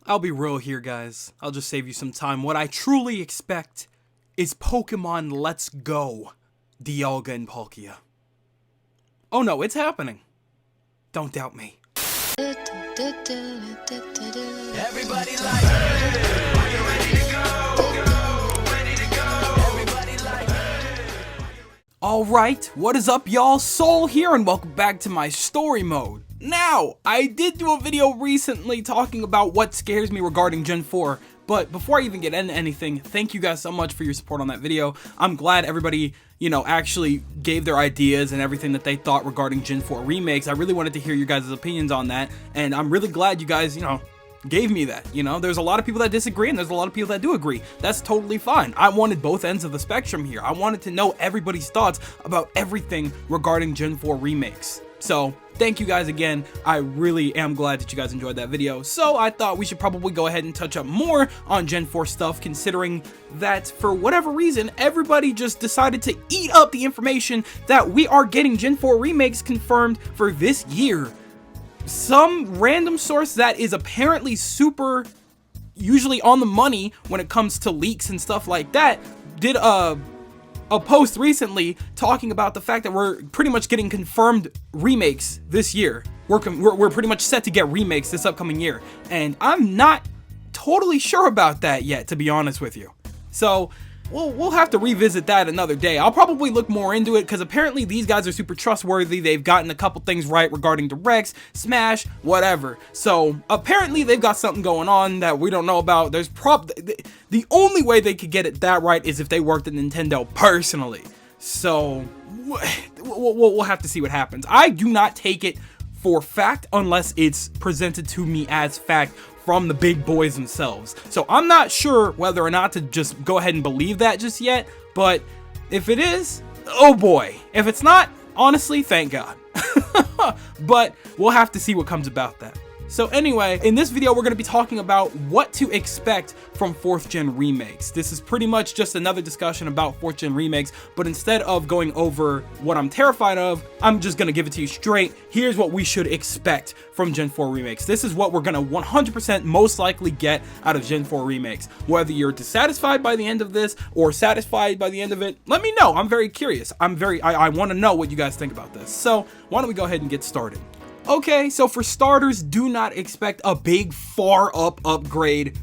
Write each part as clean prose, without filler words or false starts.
I'll be real here, guys. I'll just save you some time. What I truly expect is Pokemon Let's Go, Dialga and Palkia. Oh no, it's happening. Don't doubt me. Everybody like, hey, are you ready to go? Ready to go. Everybody like, hey. Alright, what is up y'all? Soul here and welcome back to my story mode. Now, I did do a video recently talking about what scares me regarding Gen 4, but before I even get into anything, thank you guys so much for your support on that video. I'm glad everybody, actually gave their ideas and everything that they thought regarding Gen 4 remakes. I really wanted to hear your guys' opinions on that, and I'm really glad you guys, gave me that. There's a lot of people that disagree and there's a lot of people that do agree. That's totally fine. I wanted both ends of the spectrum here. I wanted to know everybody's thoughts about everything regarding Gen 4 remakes. So thank you guys again. I really am glad that you guys enjoyed that video. So I thought we should probably go ahead and touch up more on Gen 4 stuff, considering that for whatever reason, everybody just decided to eat up the information that we are getting Gen 4 remakes confirmed for this year. Some random source that is apparently super usually on the money when it comes to leaks and stuff like that did a post recently talking about the fact that we're pretty much getting confirmed remakes this year. We're pretty much set to get remakes this upcoming year, and I'm not totally sure about that yet, to be honest with you. So we'll have to revisit that another day. I'll probably look more into it because apparently these guys are super trustworthy. They've gotten a couple things right regarding directs, Smash, whatever. So apparently they've got something going on that we don't know about. There's the only way they could get it that right is if they worked at Nintendo personally. So we'll have to see what happens. I do not take it for fact unless it's presented to me as fact from the big boys themselves. So I'm not sure whether or not to just go ahead and believe that just yet, but if it is, oh boy. If it's not, honestly, thank God. But we'll have to see what comes about that. So anyway, in this video, we're going to be talking about what to expect from 4th gen remakes. This is pretty much just another discussion about 4th gen remakes, but instead of going over what I'm terrified of, I'm just going to give it to you straight. Here's what we should expect from Gen 4 remakes. This is what we're going to 100% most likely get out of Gen 4 remakes. Whether you're dissatisfied by the end of this or satisfied by the end of it, let me know. I'm very curious. I want to know what you guys think about this. So why don't we go ahead and get started? Okay, so for starters, do not expect a big far up upgrade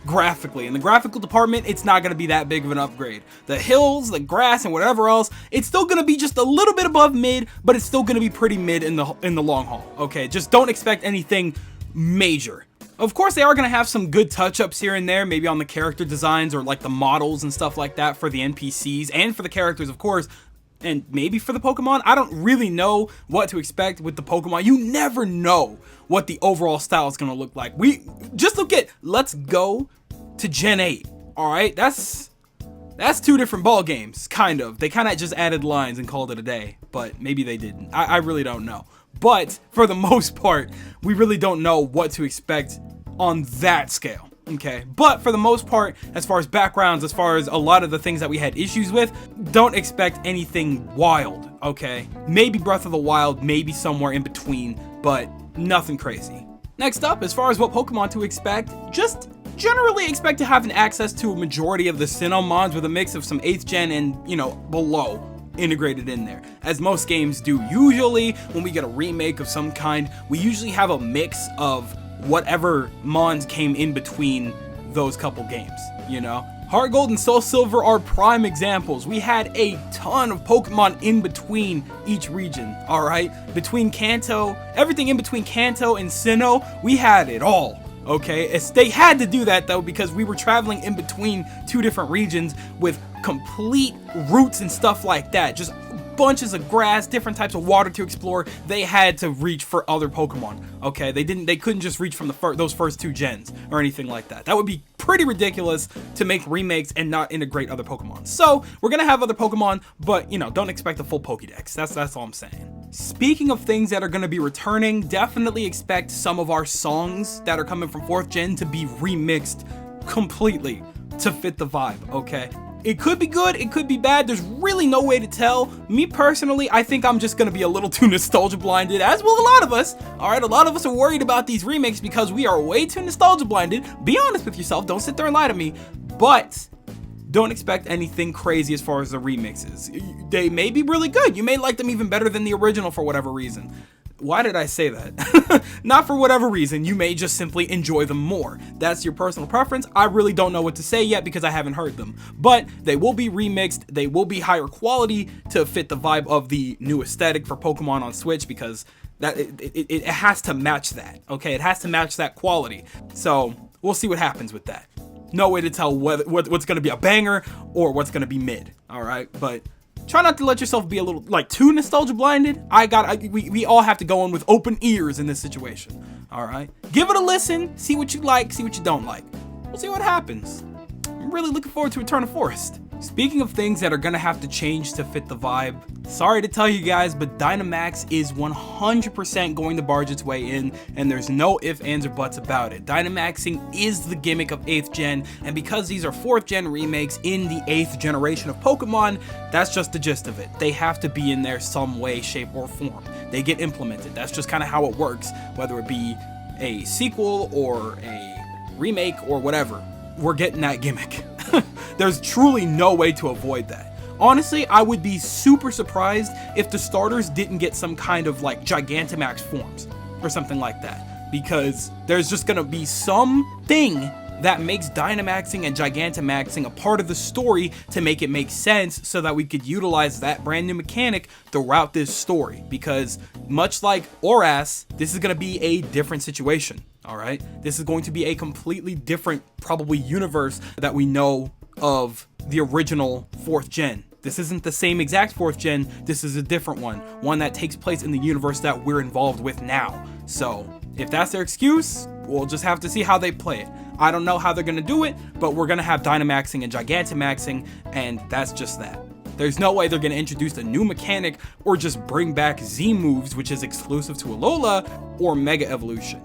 graphically. In the graphical department, it's not going to be that big of an upgrade. The hills, the grass, and whatever else, it's still going to be just a little bit above mid, but it's still going to be pretty mid in the long haul. Okay, just don't expect anything major. Of course, they are going to have some good touch-ups here and there, maybe on the character designs or like the models and stuff like that for the NPCs and for the characters, of course. And maybe for the Pokemon. I don't really know what to expect with the Pokemon. You never know what the overall style is going to look like. We just look at Let's Go to Gen 8. All right, that's two different ball games, kind of. They kind of just added lines and called it a day, but maybe they didn't. I really don't know. But for the most part, we really don't know what to expect on that scale. Okay, but for the most part, as far as backgrounds, as far as a lot of the things that we had issues with, don't expect anything wild, okay? Maybe Breath of the Wild, maybe somewhere in between, but nothing crazy. Next up, as far as what Pokemon to expect, just generally expect to have an access to a majority of the Sinnoh mods with a mix of some 8th gen and, below integrated in there. As most games do usually, when we get a remake of some kind, we usually have a mix of whatever mons came in between those couple games, Heart Gold and Soul Silver are prime examples. We had a ton of Pokemon in between each region, alright? Between Kanto, everything in between Kanto and Sinnoh, we had it all, okay? They had to do that though because we were traveling in between two different regions with complete routes and stuff like that. Just bunches of grass, different types of water to explore. They had to reach for other Pokemon. Okay, they couldn't just reach from those first 2 gens or anything like that. That would be pretty ridiculous to make remakes and not integrate other Pokemon. So we're gonna have other Pokemon, but don't expect a full Pokédex. That's all I'm saying. Speaking of things that are gonna be returning, definitely expect some of our songs that are coming from 4th gen to be remixed completely to fit the vibe. Okay. It could be good, it could be bad, there's really no way to tell. Me personally, I think I'm just gonna be a little too nostalgia blinded, as will a lot of us. Alright, a lot of us are worried about these remakes because we are way too nostalgia blinded. Be honest with yourself, don't sit there and lie to me. But don't expect anything crazy as far as the remixes. They may be really good, you may like them even better than the original for whatever reason. Why did I say that? Not for whatever reason, you may just simply enjoy them more. That's your personal preference. I really don't know what to say yet because I haven't heard them. But they will be remixed, they will be higher quality to fit the vibe of the new aesthetic for Pokemon on Switch, because that it has to match that, okay? It has to match that quality. So we'll see what happens with that. No way to tell what's gonna be a banger or what's gonna be mid, all right? But try not to let yourself be a little, like, too nostalgia blinded. We all have to go in with open ears in this situation. All right, give it a listen, see what you like, see what you don't like. We'll see what happens. I'm really looking forward to Eternal Forest. Speaking of things that are gonna have to change to fit the vibe, sorry to tell you guys, but Dynamax is 100% going to barge its way in, and there's no ifs, ands, or buts about it. Dynamaxing is the gimmick of 8th gen, and because these are 4th gen remakes in the 8th generation of Pokemon, that's just the gist of it. They have to be in there some way, shape, or form. They get implemented. That's just kind of how it works, whether it be a sequel or a remake or whatever. We're getting that gimmick. There's truly no way to avoid that. Honestly, I would be super surprised if the starters didn't get some kind of like Gigantamax forms or something like that, because there's just gonna be something that makes Dynamaxing and Gigantamaxing a part of the story to make it make sense, so that we could utilize that brand new mechanic throughout this story. Because much like Oras, this is gonna be a different situation. All right, this is going to be a completely different, probably, universe that we know of the original 4th gen. This isn't the same exact 4th gen, this is a different one that takes place in the universe that we're involved with now. So if that's their excuse, we'll just have to see how they play it. I don't know how they're gonna do it, but we're gonna have Dynamaxing and Gigantamaxing, and that's just that. There's no way they're gonna introduce a new mechanic or just bring back Z moves, which is exclusive to Alola, or Mega Evolution.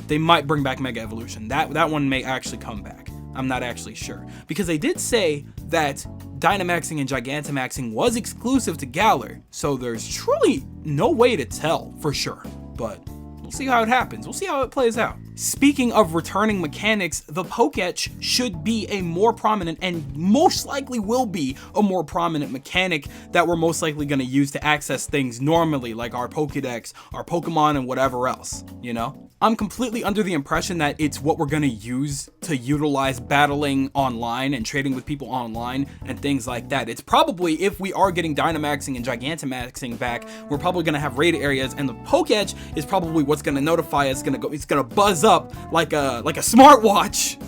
They might bring back Mega Evolution. That one may actually come back. I'm not actually sure, because they did say that Dynamaxing and Gigantamaxing was exclusive to Galar, so there's truly no way to tell for sure, but we'll see how it happens. We'll see how it plays out. Speaking of returning mechanics, the Pok'tch should be a more prominent, and most likely will be a more prominent mechanic that we're most likely going to use to access things normally, like our Pokédex, our Pokemon, and whatever else, you know? I'm completely under the impression that it's what we're going to use to utilize battling online and trading with people online and things like that. It's probably, if we are getting Dynamaxing and Gigantamaxing back, we're probably going to have raid areas, and the Pok'tch is probably what's going to notify us. It's going to buzz up like a smartwatch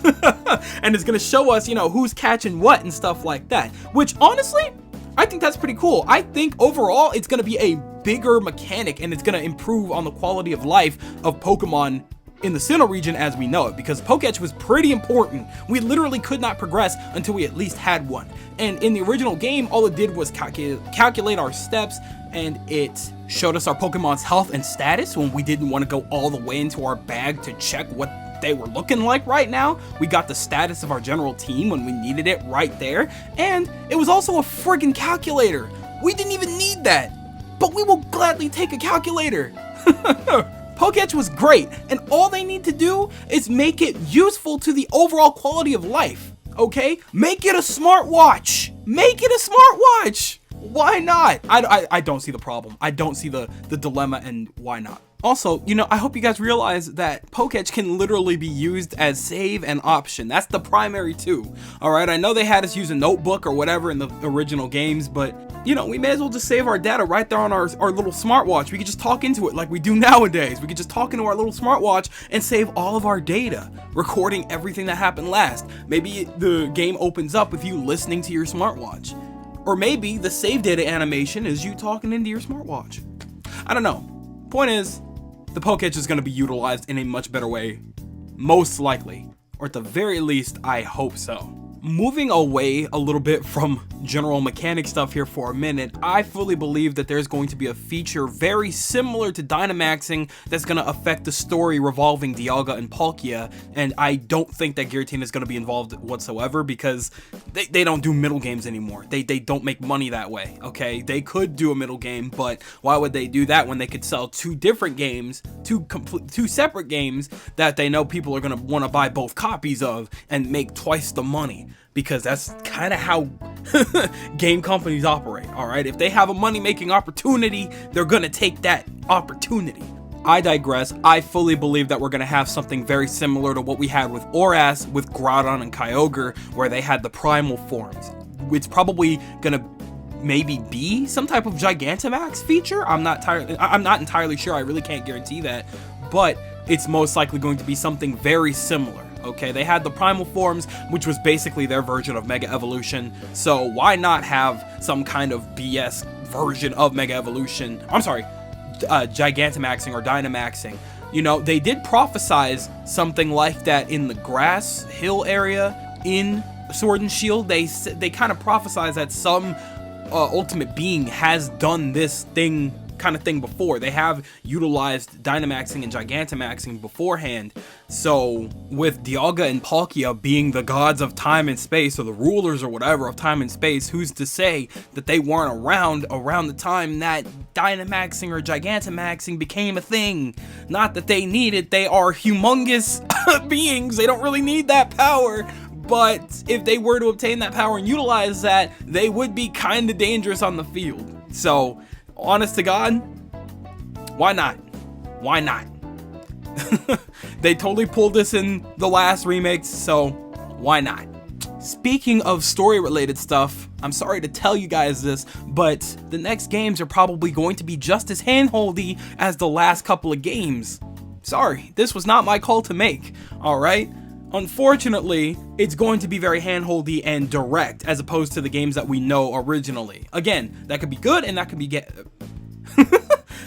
and it's going to show us, you know, who's catching what and stuff like that, which honestly, I think that's pretty cool. I think overall it's going to be a bigger mechanic, and it's going to improve on the quality of life of Pokemon in the Sinnoh region as we know it, because Pok'tch was pretty important. We literally could not progress until we at least had one. And in the original game, all it did was calculate our steps, and it showed us our Pokemon's health and status when we didn't want to go all the way into our bag to check what they were looking like right now. We got the status of our general team when we needed it right there, and it was also a friggin' calculator. We didn't even need that, but we will gladly take a calculator. Pok'tch was great, and all they need to do is make it useful to the overall quality of life, okay? Make it a smartwatch! Make it a smartwatch! Why not? I don't see the problem. I don't see the dilemma, and why not? Also, you know, I hope you guys realize that Pok'tch can literally be used as save and option. That's the primary two. Alright, I know they had us use a notebook or whatever in the original games, but, you know, we may as well just save our data right there on our little smartwatch. We could just talk into it like we do nowadays. We could just talk into our little smartwatch and save all of our data, recording everything that happened last. Maybe the game opens up with you listening to your smartwatch. Or maybe the save data animation is you talking into your smartwatch. I don't know. Point is, the Pok'tch is going to be utilized in a much better way, most likely, or at the very least, I hope so. moving away a little bit from general mechanic stuff here for a minute, I fully believe that there's going to be a feature very similar to Dynamaxing that's going to affect the story revolving Dialga and Palkia, and I don't think that Giratina is going to be involved whatsoever because they don't do middle games anymore. They don't make money that way, okay? They could do a middle game, but why would they do that when they could sell two different games, two separate games that they know people are going to want to buy both copies of and make twice the money? Because that's kind of how game companies operate, all right? If they have a money-making opportunity, they're gonna take that opportunity. I digress. I fully believe that we're gonna have something very similar to what we had with Oras, with Groudon and Kyogre, where they had the primal forms. It's probably gonna maybe be some type of Gigantamax feature. I'm not entirely sure. I really can't guarantee that, but it's most likely going to be something very similar. Okay, they had the primal forms, which was basically their version of Mega Evolution, so why not have some kind of BS version of Mega Evolution? I'm sorry, Gigantamaxing or Dynamaxing. You know, they did prophesize something like that in the Grass Hill area in Sword and Shield. They kind of prophesied that some ultimate being has done this kind of thing before. They have utilized Dynamaxing and Gigantamaxing beforehand. So with Dialga and Palkia being the gods of time and space, or the rulers or whatever of time and space, who's to say that they weren't around the time that Dynamaxing or Gigantamaxing became a thing? Not that they need it. They are humongous beings. They don't really need that power. But if they were to obtain that power and utilize that, they would be kind of dangerous on the field. So honest to God, why not? Why not? They totally pulled this in the last remakes, so why not? Speaking of story-related stuff, I'm sorry to tell you guys this, but the next games are probably going to be just as handholdy as the last couple of games. Sorry, this was not my call to make, alright? Unfortunately, it's going to be very handholdy and direct as opposed to the games that we know originally. Again, that could be good and that could be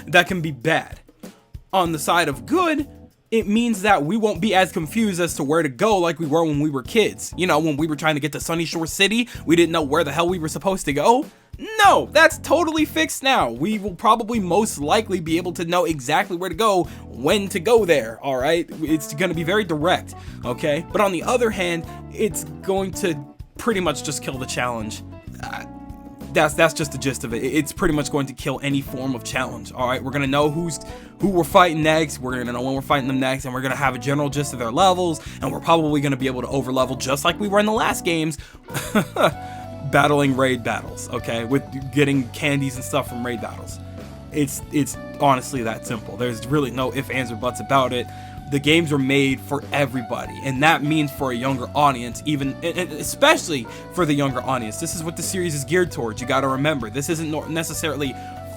that can be bad. On the side of good, it means that we won't be as confused as to where to go like we were when we were kids. You know, when we were trying to get to Sunny Shore City, we didn't know where the hell we were supposed to go. No, that's totally fixed now. We will probably most likely be able to know exactly where to go, when to go there, all right? It's going to be very direct, okay? But on the other hand, it's going to pretty much just kill the challenge. That's just the gist of it. It's pretty much going to kill any form of challenge, all right? We're going to know who we're fighting next, we're going to know when we're fighting them next, and we're going to have a general gist of their levels, and we're probably going to be able to overlevel just like we were in the last games. Battling raid battles, okay, with getting candies and stuff from raid battles. It's honestly that simple. There's really no ifs, ands, or buts about it. The games are made for everybody, and that means for a younger audience, even especially for the younger audience. This is what the series is geared towards. You got to remember, this isn't necessarily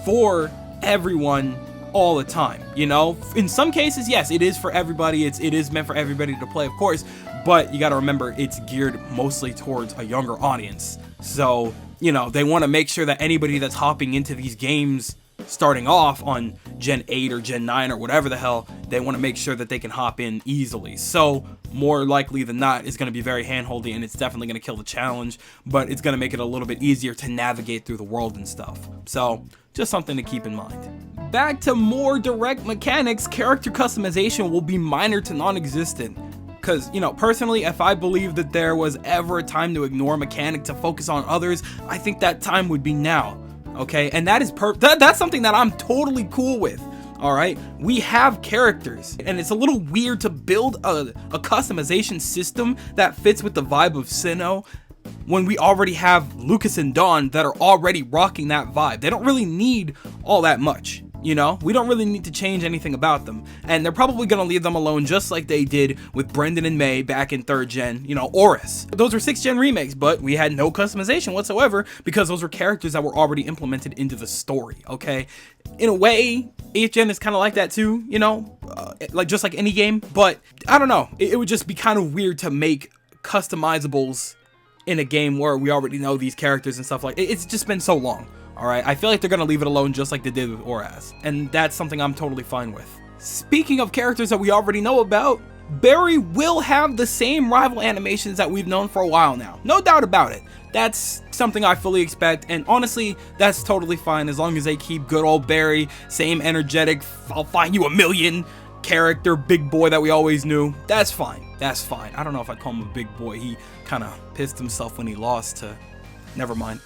for everyone all the time. You know, in some cases, yes, it is for everybody. It is meant for everybody to play, of course, but you got to remember it's geared mostly towards a younger audience. So, you know, they want to make sure that anybody that's hopping into these games starting off on Gen 8 or Gen 9 or whatever the hell, they want to make sure that they can hop in easily. So, more likely than not, it's going to be very handholdy, and it's definitely going to kill the challenge, but it's going to make it a little bit easier to navigate through the world and stuff. So, just something to keep in mind. Back to more direct mechanics, character customization will be minor to non-existent. Because, you know, personally, if I believe that there was ever a time to ignore a mechanic to focus on others, I think that time would be now, okay? And that is that's something that I'm totally cool with, all right? We have characters, and it's a little weird to build a customization system that fits with the vibe of Sinnoh when we already have Lucas and Dawn that are already rocking that vibe. They don't really need all that much. You know, we don't really need to change anything about them, and they're probably going to leave them alone just like they did with Brendan and May back in 3rd gen, you know, Oris. Those were 6th gen remakes, but we had no customization whatsoever because those were characters that were already implemented into the story, okay? In a way, 8th gen is kind of like that too, you know, like just like any game, but I don't know, it would just be kind of weird to make customizables in a game where we already know these characters and stuff like it's just been so long. Alright, I feel like they're going to leave it alone just like they did with Oras, and that's something I'm totally fine with. Speaking of characters that we already know about, Barry will have the same rival animations that we've known for a while now. No doubt about it. That's something I fully expect, and honestly, that's totally fine as long as they keep good old Barry, same energetic, I'll find you a million character, big boy that we always knew. That's fine. That's fine. I don't know if I'd call him a big boy. He kind of pissed himself when he lost to... Never mind.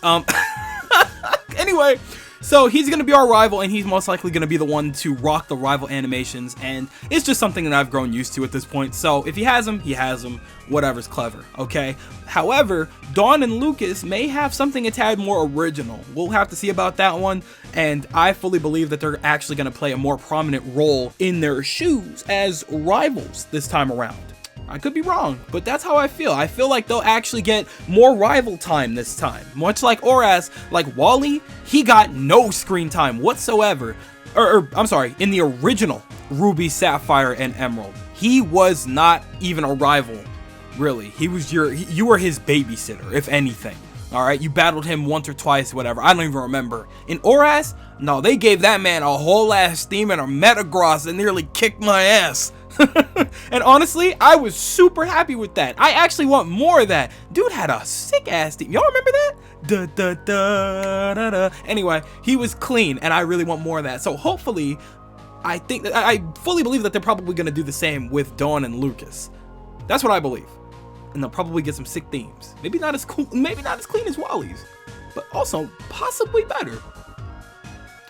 Anyway, so he's going to be our rival, and he's most likely going to be the one to rock the rival animations, and it's just something that I've grown used to at this point. So if he has them, he has them. Whatever's clever, okay? However, Dawn and Lucas may have something a tad more original. We'll have to see about that one, and I fully believe that they're actually going to play a more prominent role in their shoes as rivals this time around. I could be wrong, but that's how I feel. I feel like they'll actually get more rival time this time. Much like Oras, like Wally, he got no screen time whatsoever. I'm sorry, in the original Ruby, Sapphire, and Emerald. He was not even a rival, really. He was you were his babysitter, if anything. Alright, you battled him once or twice, whatever. I don't even remember. In Oras, no, they gave that man a whole ass theme and a Metagross and nearly kicked my ass. And honestly, I was super happy with that. I actually want more of that. Dude had a sick ass theme. Y'all remember that? Da, da, da, da, da. Anyway, he was clean, and I really want more of that. So hopefully, I fully believe that they're probably going to do the same with Dawn and Lucas. That's what I believe. And they'll probably get some sick themes. Maybe not as cool, maybe not as clean as Wally's, but also possibly better.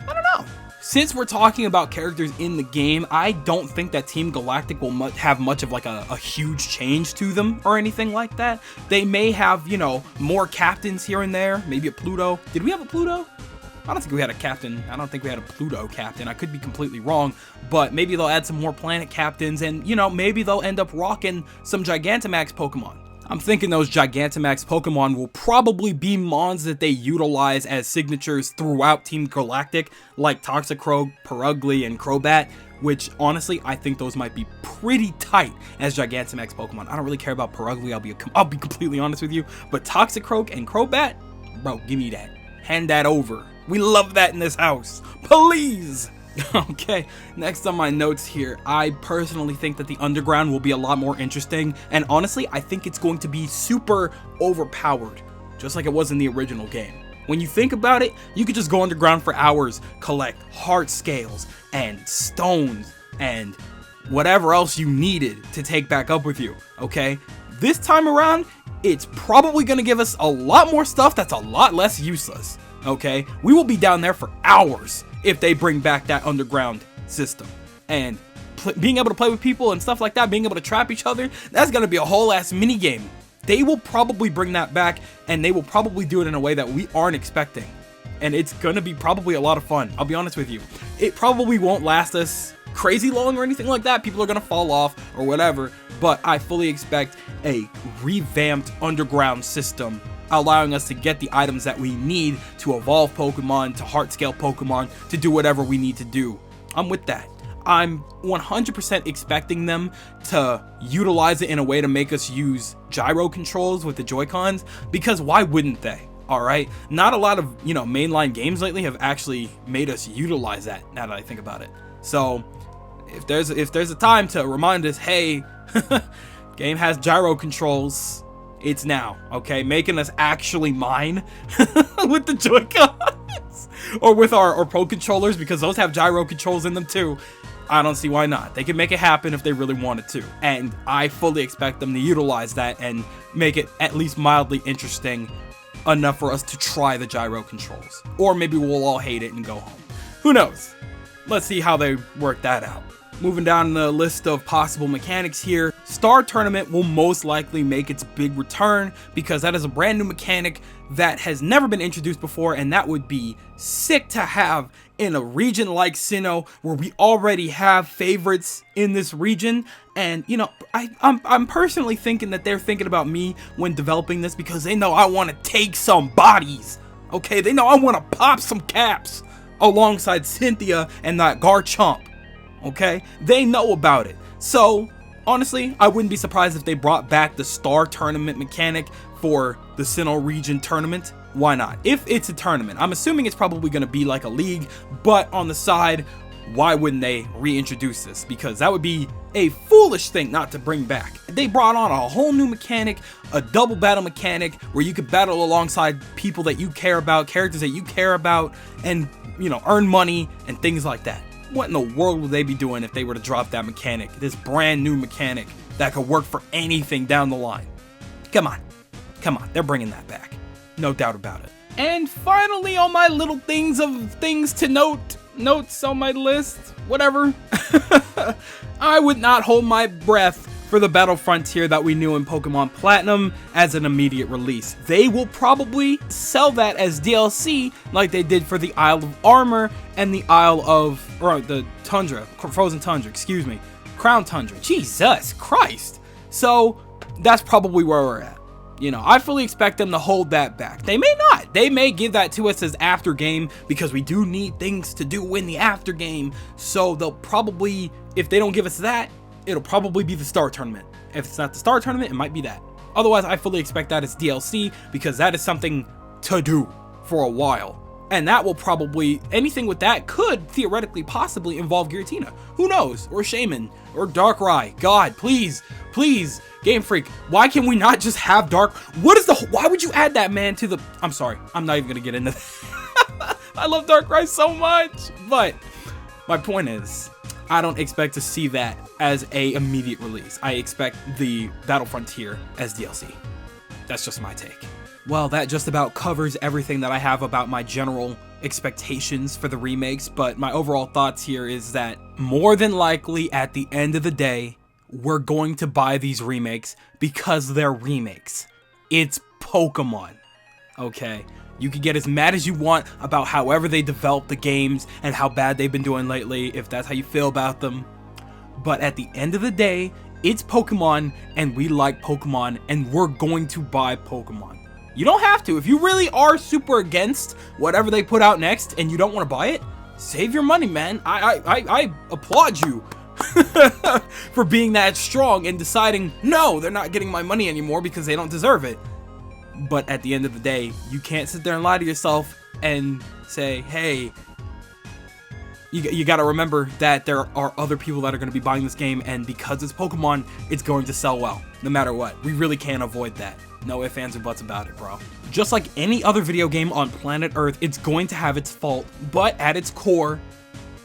I don't know. Since we're talking about characters in the game, I don't think that Team Galactic will have much of like a huge change to them or anything like that. They may have, you know, more captains here and there, maybe a Pluto. Did we have a Pluto? I don't think we had a captain. I don't think we had a Pluto captain. I could be completely wrong, but maybe they'll add some more planet captains, and, you know, maybe they'll end up rocking some Gigantamax Pokemon. I'm thinking those Gigantamax Pokemon will probably be mons that they utilize as signatures throughout Team Galactic, like Toxicroak, Perugly, and Crobat, which, honestly, I think those might be pretty tight as Gigantamax Pokemon. I don't really care about Perugly, I'll be completely honest with you, but Toxicroak and Crobat, bro, give me that. Hand that over. We love that in this house. Please! Okay, next on my notes here, I personally think that the underground will be a lot more interesting, and honestly, I think it's going to be super overpowered, just like it was in the original game. When you think about it, you could just go underground for hours, collect heart scales, and stones, and whatever else you needed to take back up with you, okay? This time around, it's probably going to give us a lot more stuff that's a lot less useless, okay? We will be down there for hours if they bring back that underground system. And being able to play with people and stuff like that, being able to trap each other, that's going to be a whole ass mini game. They will probably bring that back, and they will probably do it in a way that we aren't expecting. And it's going to be probably a lot of fun, I'll be honest with you. It probably won't last us crazy long or anything like that. People are going to fall off or whatever, but I fully expect a revamped underground system, allowing us to get the items that we need to evolve Pokemon, to heart scale Pokemon, to do whatever we need to do. I'm with that. I'm 100% expecting them to utilize it in a way to make us use gyro controls with the Joy-Cons, because why wouldn't they? Alright, not a lot of, you know, mainline games lately have actually made us utilize that, now that I think about it. So, if there's a time to remind us, hey, game has gyro controls, it's now, okay? Making us actually mine with the Joy-Cons or with our Pro controllers, because those have gyro controls in them too. I don't see why not. They can make it happen if they really wanted to, and I fully expect them to utilize that and make it at least mildly interesting enough for us to try the gyro controls. Or maybe we'll all hate it and go home. Who knows? Let's see how they work that out. Moving down the list of possible mechanics here, Star Tournament will most likely make its big return, because that is a brand new mechanic that has never been introduced before, and that would be sick to have in a region like Sinnoh, where we already have favorites in this region. And you know, I'm personally thinking that they're thinking about me when developing this, because they know I want to take some bodies, okay? They know I want to pop some caps alongside Cynthia and that Garchomp. Okay, they know about it. So honestly, I wouldn't be surprised if they brought back the Star Tournament mechanic for the Sinnoh region tournament. Why not? If it's a tournament, I'm assuming it's probably going to be like a league, but on the side, why wouldn't they reintroduce this? Because that would be a foolish thing not to bring back. They brought on a whole new mechanic, a double battle mechanic, where you could battle alongside people that you care about, characters that you care about, and, you know, earn money and things like that. What in the world would they be doing if they were to drop that mechanic, this brand new mechanic that could work for anything down the line? Come on, they're bringing that back, no doubt about it. And finally, on my little things to notes on my list, whatever, I would not hold my breath for the Battle Frontier that we knew in Pokemon Platinum as an immediate release. They will probably sell that as DLC like they did for the Isle of Armor and the the Tundra, Frozen Tundra, excuse me, Crown Tundra. Jesus Christ. So that's probably where we're at. You know, I fully expect them to hold that back. They may not. They may give that to us as after game because we do need things to do in the after game. So they'll probably, if they don't give us that, it'll probably be the Star Tournament. If it's not the Star Tournament, it might be that. Otherwise, I fully expect that as DLC because that is something to do for a while. And that will probably, anything with that could theoretically possibly involve Giratina. Who knows? Or Shaman. Or Darkrai. God, please, please, Game Freak, why can we not just have why would you add that, man, to the, I'm sorry, I'm not even gonna get into that. I love Darkrai so much, but my point is, I don't expect to see that as a immediate release. I expect the Battle Frontier as DLC. That's just my take. Well, that just about covers everything that I have about my general expectations for the remakes, but my overall thoughts here is that more than likely at the end of the day, we're going to buy these remakes because they're remakes. It's Pokemon, okay? You can get as mad as you want about however they develop the games and how bad they've been doing lately, if that's how you feel about them. But at the end of the day, it's Pokemon, and we like Pokemon, and we're going to buy Pokemon. You don't have to. If you really are super against whatever they put out next and you don't want to buy it, save your money, man. I applaud you for being that strong and deciding, no, they're not getting my money anymore because they don't deserve it. But at the end of the day, you can't sit there and lie to yourself and say, hey, you got to remember that there are other people that are going to be buying this game, and because it's Pokemon, it's going to sell well, no matter what. We really can't avoid that. No ifs, ands, or buts about it, bro. Just like any other video game on planet Earth, it's going to have its fault, but at its core,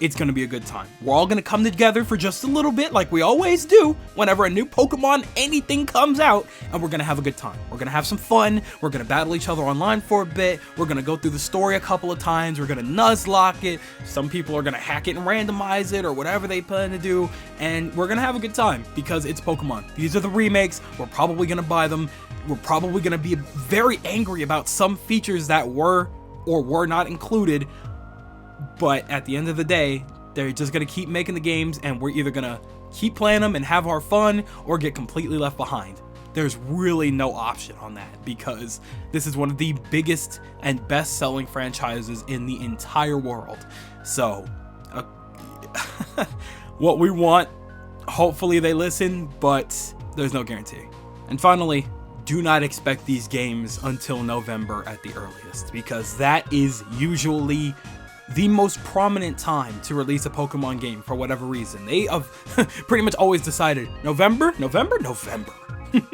it's going to be a good time. We're all going to come together for just a little bit, like we always do whenever a new Pokemon anything comes out, and we're going to have a good time. We're going to have some fun. We're going to battle each other online for a bit. We're going to go through the story a couple of times. We're going to Nuzlocke it. Some people are going to hack it and randomize it or whatever they plan to do, and we're going to have a good time because it's Pokemon. These are the remakes. We're probably going to buy them. We're probably going to be very angry about some features that were or were not included, but at the end of the day, they're just going to keep making the games, and we're either going to keep playing them and have our fun or get completely left behind. There's really no option on that because this is one of the biggest and best-selling franchises in the entire world. So, what we want, hopefully they listen, but there's no guarantee. And finally, do not expect these games until November at the earliest, because that is usually the most prominent time to release a Pokemon game for whatever reason. They have pretty much always decided November.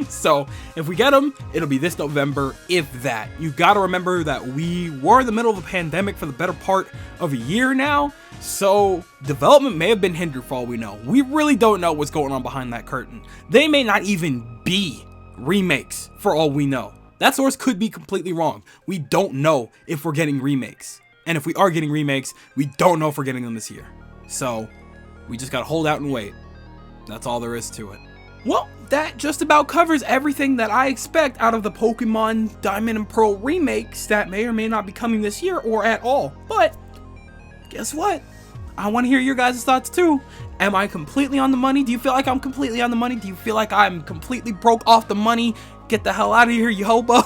So if we get them, it'll be this November, if that. You gotta remember that we were in the middle of a pandemic for the better part of a year now, so development may have been hindered for all we know. We really don't know what's going on behind that curtain. They may not even be remakes for all we know. That source could be completely wrong. We don't know if we're getting remakes. And if we are getting remakes, we don't know if we're getting them this year. So we just gotta hold out and wait. That's all there is to it. Well, that just about covers everything that I expect out of the Pokemon Diamond and Pearl remakes that may or may not be coming this year or at all. But guess what? I want to hear your guys' thoughts too. Am I completely on the money? Do you feel like I'm completely on the money? Do you feel like I'm completely broke off the money? Get the hell out of here, you hobo.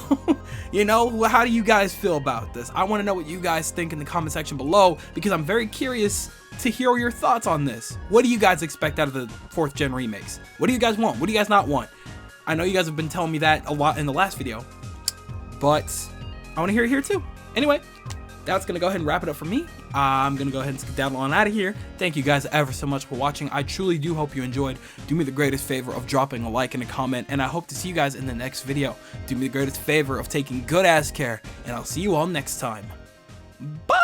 You know, how do you guys feel about this? I want to know what you guys think in the comment section below, because I'm very curious to hear your thoughts on this. What do you guys expect out of the 4th gen remakes? What do you guys want? What do you guys not want? I know you guys have been telling me that a lot in the last video, but I want to hear it here too. Anyway, that's gonna go ahead and wrap it up for me. I'm gonna go ahead and skedaddle on out of here. Thank you guys ever so much for watching. I truly do hope you enjoyed. Do me the greatest favor of dropping a like and a comment, and I hope to see you guys in the next video. Do me the greatest favor of taking good ass care, and I'll see you all next time. Bye!